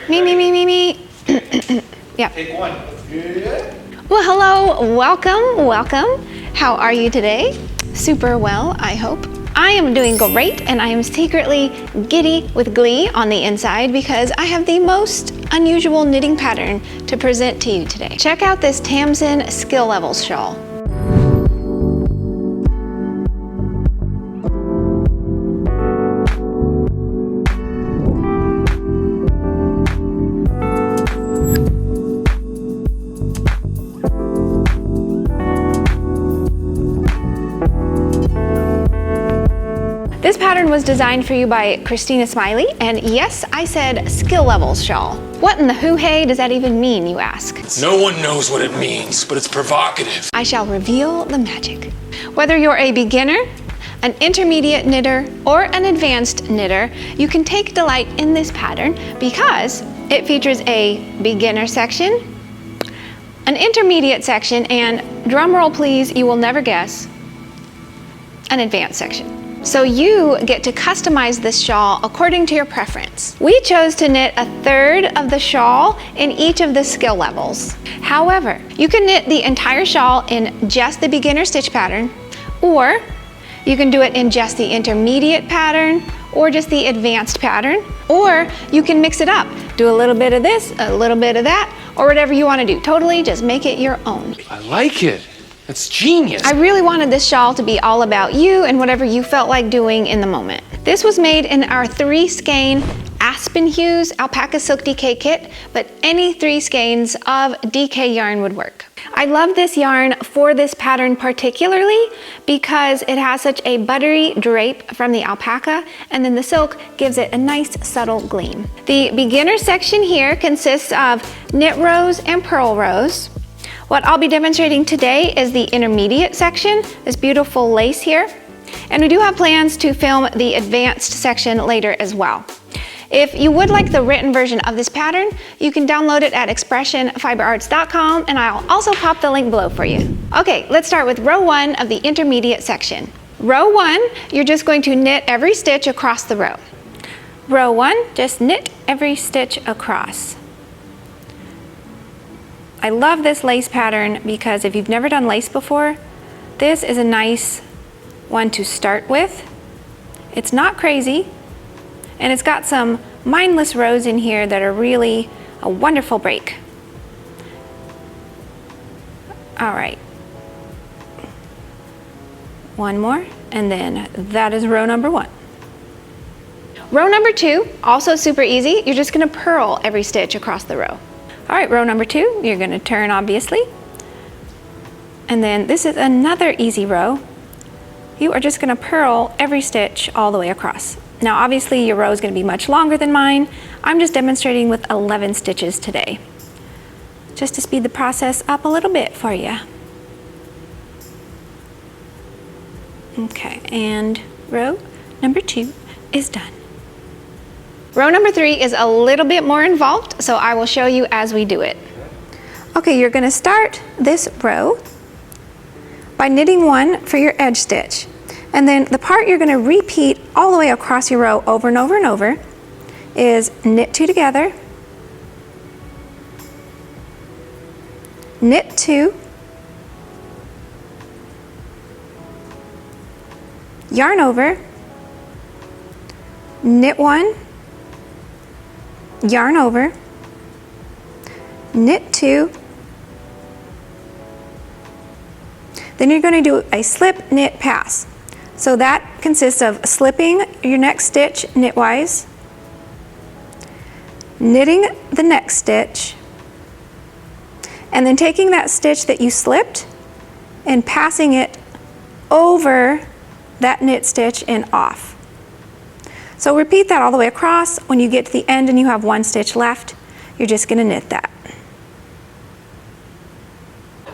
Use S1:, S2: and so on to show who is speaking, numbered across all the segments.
S1: Me. Yeah.
S2: Take one.
S1: Well, hello, welcome. How are you today? Super well, I hope. I am doing great, and I am secretly giddy with glee on the inside because I have the most unusual knitting pattern to present to you today. Check out this Tamsyn Skill Levels shawl. This pattern was designed for you by Christina Smiley, and yes, I said skill levels shawl. What in the hoo-hey does that even mean, you ask?
S3: No one knows what it means, but it's provocative.
S1: I shall reveal the magic. Whether you're a beginner, an intermediate knitter, or an advanced knitter, you can take delight in this pattern because it features a beginner section, an intermediate section, and drumroll please, you will never guess, an advanced section. So you get to customize this shawl according to your preference. We chose to knit 1/3 of the shawl in each of the skill levels. However, you can knit the entire shawl in just the beginner stitch pattern, or you can do it in just the intermediate pattern, or just the advanced pattern, or you can mix it up. Do a little bit of this, a little bit of that, or whatever you want to do. Totally just make it your own.
S3: I like it. That's genius.
S1: I really wanted this shawl to be all about you and whatever you felt like doing in the moment. This was made in our 3 skein Aspen Hues Alpaca Silk DK kit, but any 3 skeins of DK yarn would work. I love this yarn for this pattern particularly because it has such a buttery drape from the alpaca, and then the silk gives it a nice subtle gleam. The beginner section here consists of knit rows and purl rows. What I'll be demonstrating today is the intermediate section, this beautiful lace here. And we do have plans to film the advanced section later as well. If you would like the written version of this pattern, you can download it at expressionfiberarts.com, and I'll also pop the link below for you. Okay, let's start with row 1 of the intermediate section. Row 1, you're just going to knit every stitch across the row. Row 1, just knit every stitch across. I love this lace pattern because if you've never done lace before, this is a nice one to start with. It's not crazy, and it's got some mindless rows in here that are really a wonderful break. All right. One more, and then that is row number 1. Row number 2, also super easy. You're just gonna purl every stitch across the row. All right, row number 2, you're gonna turn obviously. And then this is another easy row. You are just gonna purl every stitch all the way across. Now obviously your row is gonna be much longer than mine. I'm just demonstrating with 11 stitches today, just to speed the process up a little bit for you. Okay, and row number 2 is done. Row number 3 is a little bit more involved, so I will show you as we do it. Okay, you're gonna start this row by knitting 1 for your edge stitch. And then the part you're gonna repeat all the way across your row over and over and over is knit 2 together, knit 2, yarn over, knit 1, yarn over, knit 2, then you're going to do a slip knit pass. So that consists of slipping your next stitch knitwise, knitting the next stitch, and then taking that stitch that you slipped and passing it over that knit stitch and off. So repeat that all the way across. When you get to the end and you have 1 stitch left, you're just gonna knit that.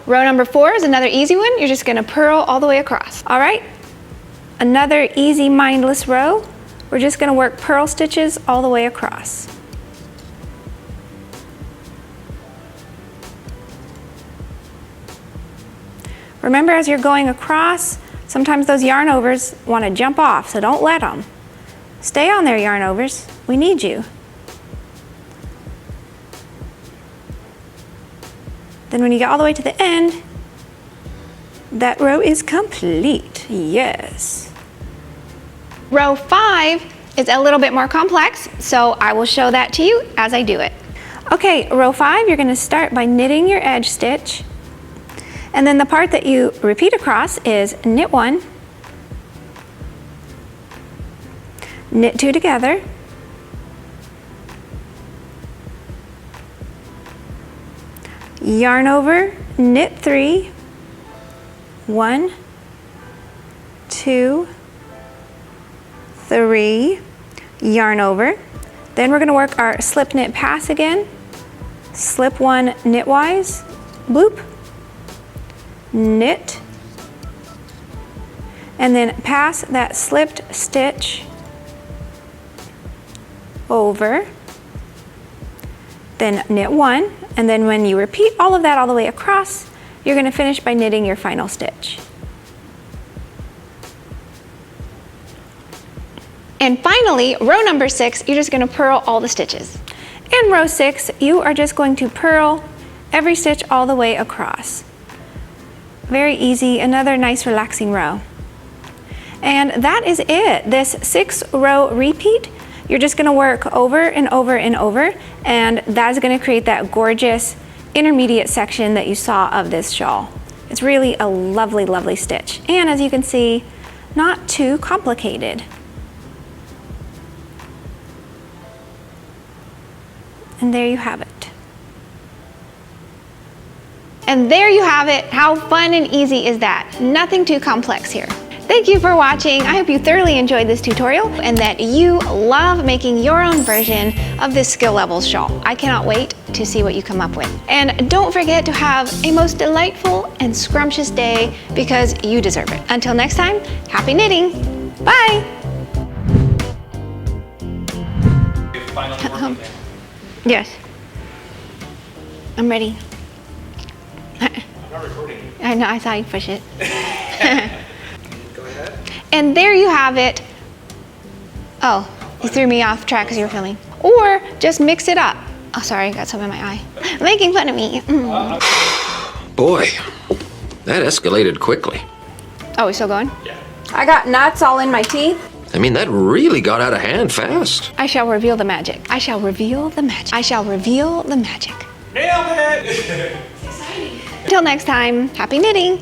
S1: Row number 4 is another easy one. You're just gonna purl all the way across. All right, another easy mindless row. We're just gonna work purl stitches all the way across. Remember, as you're going across, sometimes those yarn overs wanna jump off, so don't let them. Stay on there, yarn overs. We need you. Then when you get all the way to the end, that row is complete. Yes. Row 5 is a little bit more complex, so I will show that to you as I do it. Okay, row 5, you're going to start by knitting your edge stitch. And then the part that you repeat across is knit 1, knit 2 together, yarn over, knit 3, 1, 2, 3, yarn over. Then we're going to work our slip knit pass again. Slip 1 knitwise, loop, knit, and then pass that slipped stitch over, then knit 1, and then when you repeat all of that all the way across, you're going to finish by knitting your final stitch. And finally, row number 6, you're just going to purl all the stitches. In row 6, you are just going to purl every stitch all the way across. Very easy, another nice relaxing row. And that is it. This 6-row repeat, you're just going to work over and over and over, and that is going to create that gorgeous intermediate section that you saw of this shawl. It's really a lovely, lovely stitch. And as you can see, not too complicated. And there you have it. And there you have it. How fun and easy is that? Nothing too complex here. Thank you for watching. I hope you thoroughly enjoyed this tutorial and that you love making your own version of this skill level shawl. I cannot wait to see what you come up with. And don't forget to have a most delightful and scrumptious day because you deserve it. Until next time, happy knitting. Bye. Yes. I'm ready.
S2: I'm not recording.
S1: I know, I saw you push it.
S2: Go ahead.
S1: And there you have it. Oh, you threw me off track because you were filming. Or just mix it up. Oh, sorry, I got some in my eye. Making fun of me.
S4: Boy, that escalated quickly.
S1: Oh, we still going?
S2: Yeah.
S1: I got nuts all in my teeth.
S4: I mean, that really got out of hand fast.
S1: I shall reveal the magic. I shall reveal the magic. I shall reveal the magic.
S2: Nailed it!
S1: Until next time, happy knitting.